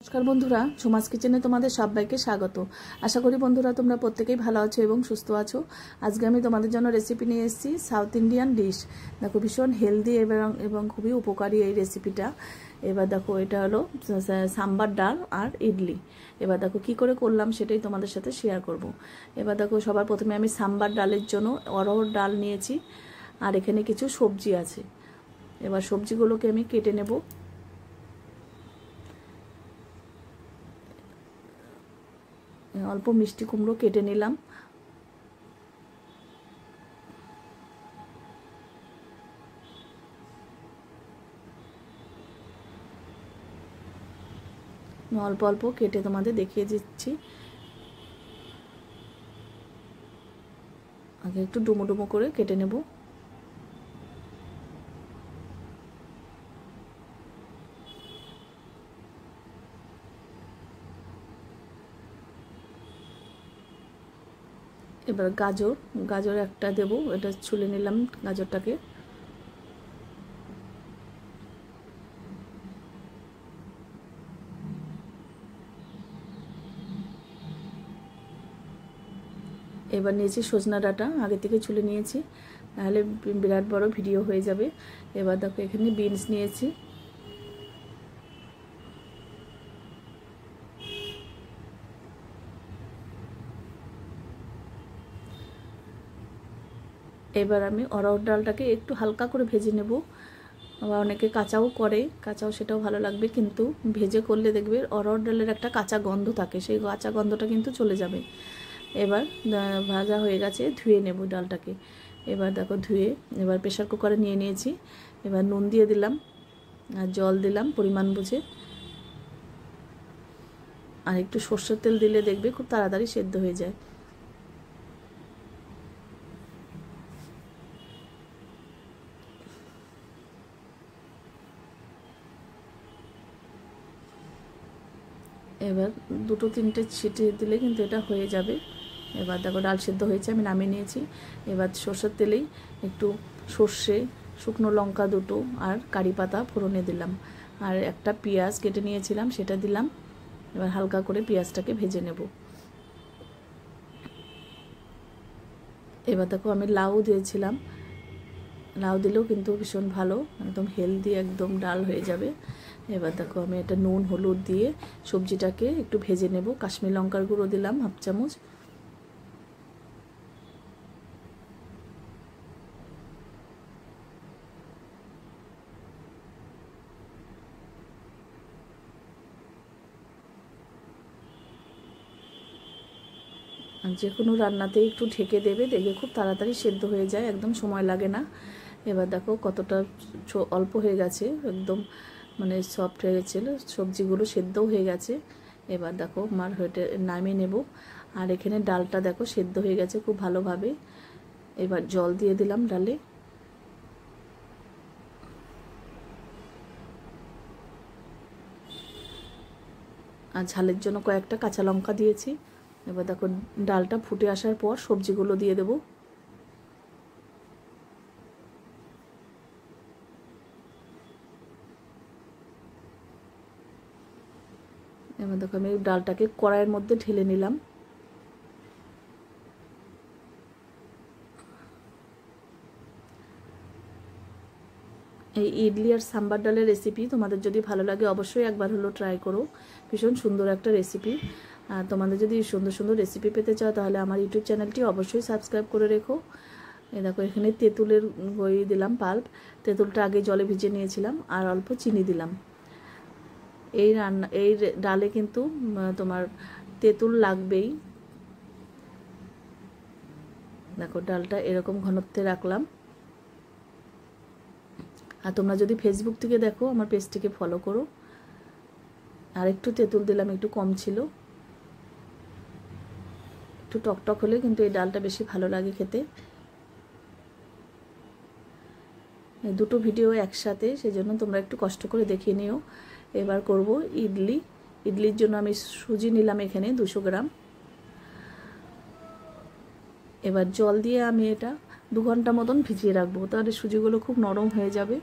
নমস্কার বন্ধুরা, ঝুমাস কিচেনে তোমাদের সবাইকে স্বাগত। আশা করি বন্ধুরা তোমরা প্রত্যেকেই ভালো আছো এবং সুস্থ আছো। আজকে আমি তোমাদের জন্য রেসিপি নিয়ে এসেছি সাউথ ইন্ডিয়ান ডিশ। দেখো ভীষণ হেলদি এবং খুবই উপকারী এই রেসিপিটা। এবার দেখো এটা হলো সাম্বার ডাল আর ইডলি। এবার দেখো কি করে করলাম সেটাই তোমাদের সাথে শেয়ার করব। এবার দেখো সবার প্রথমে আমি সাম্বার ডালের জন্য অরহর ডাল নিয়েছি, আর এখানে কিছু সবজি আছে। এবার সবজিগুলোকে আমি কেটে নেব। অল্প মিষ্টি কুমড়ো কেটে নিলাম, অল্প অল্প কেটে তোমাদের দেখিয়ে দিচ্ছি। আগে একটু ডুমো ডুমো করে কেটে নেব। এবার গাজর একটা দেব, এটা ছুলে নিলাম গাজরটাকে। এবার নিয়েছি সজনা ডাঁটা, আগে থেকে ছুলে নিয়েছি, নাহলে বিরাট বড় ভিডিও হয়ে যাবে। এবার দেখো এখানে বিনস নিয়েছি, এবার আমি অরহর ডালটাকে একটু হালকা করে ভেজে নেব। আবার অনেকে কাঁচাও করে, কাঁচাও সেটাও ভালো লাগবে, কিন্তু ভেজে করলে দেখবে অরহর ডালের একটা কাঁচা গন্ধ থাকে, সেই কাঁচা গন্ধটা কিন্তু চলে যাবে। এবার ভাজা হয়ে গেছে, ধুয়ে নেব ডালটাকে। এবার দেখো ধুয়ে এবার প্রেশার কুকারে নিয়ে নিয়েছি। এবার নুন দিয়ে দিলাম আর জল দিলাম পরিমাণ বুঝে, আর একটু সর্ষের তেল দিলে দেখবে খুব তাড়াতাড়ি সেদ্ধ হয়ে যায়। এবার দুটো তিনটে ছিটিয়ে দিলে কিন্তু এটা হয়ে যাবে। এবার দেখো ডাল সেদ্ধ হয়েছে, আমি নামিয়ে নিয়েছি। এবার সর্ষের তেলেই একটু সর্ষে, শুকনো লঙ্কা দুটো আর কারি পাতা ফোড়নে দিলাম, আর একটা পেঁয়াজ কেটে নিয়েছিলাম সেটা দিলাম। এবার হালকা করে পেঁয়াজটাকে ভেজে নেব। এবার দেখো আমি লাউ দিয়েছিলাম, লাউ দিলেও কিন্তু ভীষণ ভালো, একদম হেলদি একদম ডাল হয়ে যাবে। এবার দেখো আমি এটা নুন হলুদ দিয়ে সবজিটাকে একটু ভেজে নেব। কাশ্মীর লঙ্কার গুঁড়ো দিলাম হাফ চামচ। যে কোনো রান্নাতেই একটু ঢেকে দেবে, দেখবে খুব তাড়াতাড়ি সেদ্ধ হয়ে যায়, একদম সময় লাগে না। এবার দেখো কতটা অল্প হয়ে গেছে, একদম মানে সফট হয়ে গেছিলো, সবজিগুলো সেদ্ধও হয়ে গেছে। এবার দেখো আমার হয়ে নামিয়ে নেব। আর এখানে ডালটা দেখো সেদ্ধ হয়ে গেছে খুব ভালোভাবে। এবার জল দিয়ে দিলাম ডালে। আর ঝালের জন্য কয়েকটা কাঁচা লঙ্কা দিয়েছি। এবার দেখো ডালটা ফুটে আসার পর সবজিগুলো দিয়ে দেব। এবার দেখো আমি ডালটাকে কড়াইয়ের মধ্যে ঢেলে নিলাম। এই ইডলি আর সাম্বার ডালের রেসিপি তোমাদের যদি ভালো লাগে অবশ্যই একবার হলো ট্রাই করো, ভীষণ সুন্দর একটা রেসিপি। আর তোমাদের যদি সুন্দর সুন্দর রেসিপি পেতে চাও তাহলে আমার ইউটিউব চ্যানেলটি অবশ্যই সাবস্ক্রাইব করে রেখো। এই দেখো এখানে তেঁতুলের বই দিলাম পাল্প, তেঁতুলটা আগে জলে ভিজিয়ে নিয়েছিলাম, আর অল্প চিনি দিলাম। এই ডালে কিন্তু তোমার তেঁতুল লাগবেই। দেখো ডালটা এরকম ঘনত্বে রাখলাম। আর তোমরা যদি ফেসবুক থেকে দেখো আমার পেজটিকে ফলো করো। আর একটু তেঁতুল দিলাম, একটু কম ছিল, একটু টকটক হলে কিন্তু এই ডালটা বেশি ভালো লাগে খেতে। এই দুটো ভিডিও একসাথে, সেজন্য তোমরা একটু কষ্ট করে দেখিয়ে নিও। এবার করব ইডলি। ইডলির জন্য আমি সুজি নিলাম এখানে 200 গ্রাম। এবার জল দিয়ে আমি এটা 2 ঘন্টা মতন ভিজিয়ে রাখবো, তাহলে সুজিগুলো খুব নরম হয়ে যাবে।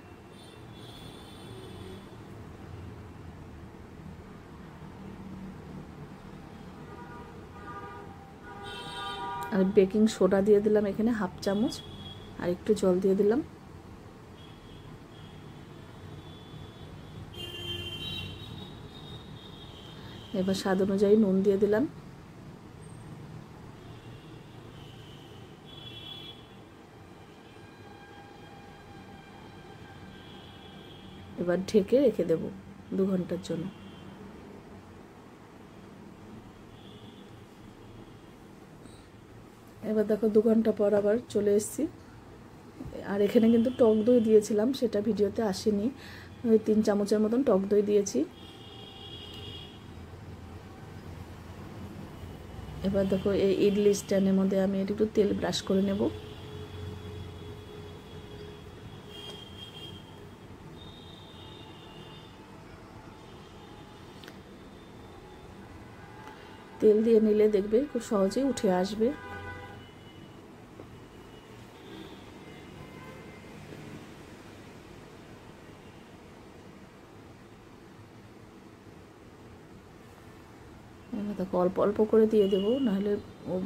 আর বেকিং সোডা দিয়ে দিলাম এখানে 1/2 চামচ, আর একটু জল দিয়ে দিলাম। এবার স্বাদ অনুযায়ী নুন দিয়ে দিলাম। এবার ঢেকে রেখে দেব 2 ঘন্টার জন্য। এবার দেখো 2 ঘন্টা পর আবার চলে এসেছি। আর এখানে কিন্তু টক দই দিয়েছিলাম, সেটা ভিডিওতে আসেনি। ওই 3 চামচের মতন টক দই দিয়েছি। এবার দেখো এই ইডলি স্ট্যান্ডের মধ্যে আমি একটু তেল ব্রাশ করে নেব। তেল দিয়ে নিলে দেখবে খুব সহজেই উঠে আসবে। এবার দেখো অল্প অল্প করে দিয়ে দেবো, নাহলে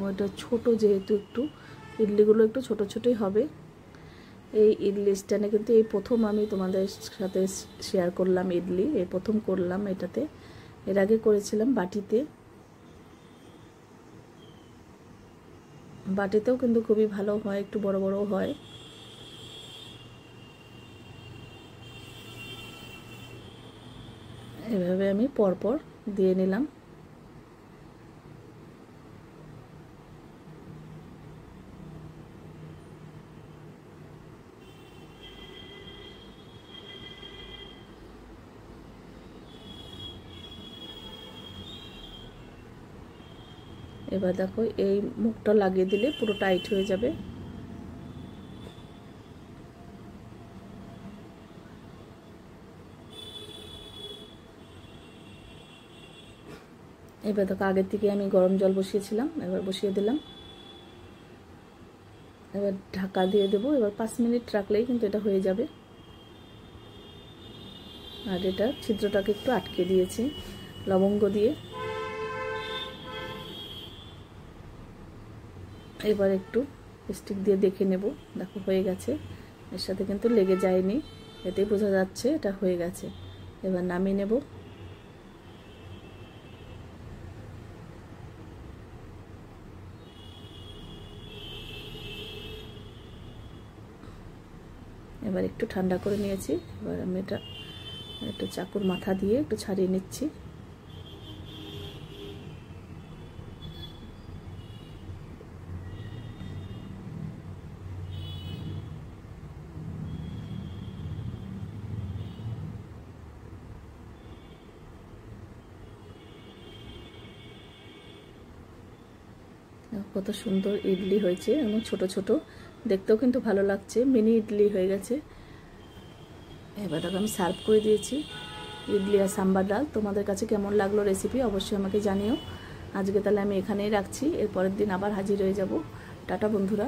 ওটা ছোটো যেহেতু একটু ইডলিগুলো একটু ছোটো ছোটোই হবে। এই ইডলি স্ট্যান্ডে কিন্তু এই প্রথম আমি তোমাদের সাথে শেয়ার করলাম ইডলি, এই প্রথম করলাম এটাতে। এর আগে করেছিলাম বাটিতে, বাটিতেও কিন্তু খুবই ভালো হয়, একটু বড় বড় হয়। এভাবে আমি পরপর দিয়ে নিলাম। এবার দেখো এই মুখটা লাগিয়ে দিলে পুরো টাইট হয়ে যাবে। এবার দেখো আগের থেকে আমি গরম জল বসিয়েছিলাম, এবার বসিয়ে দিলাম। এবার ঢাকা দিয়ে দেবো। এবার 5 মিনিট রাখলেই কিন্তু এটা হয়ে যাবে। আর এটা ছিদ্রটাকে একটু আটকে দিয়েছি লবঙ্গ দিয়ে। এবার একটু স্টিক দিয়ে দেখে নেব, দেখো হয়ে গেছে। এর সাথে কিন্তু লেগে যায়নি, এতেই বোঝা যাচ্ছে এটা হয়ে গেছে। এবার নামিয়ে নেব। এবার একটু ঠান্ডা করে নিয়েছি। এবার আমি এটা একটু চাকুর মাথা দিয়ে একটু ছাড়িয়ে নিচ্ছি। কত সুন্দর ইডলি হয়েছে এবং ছোট ছোট, দেখতেও কিন্তু ভালো লাগছে, মিনি ইডলি হয়ে গেছে। এবার দেখো আমি সার্ভ করে দিয়েছি ইডলি আর সাম্বার ডাল। তোমাদের কাছে কেমন লাগলো রেসিপি অবশ্যই আমাকে জানিও। আজকে তাহলে আমি এখানেই রাখছি, এরপরের দিন আবার হাজির হয়ে যাব। টাটা বন্ধুরা।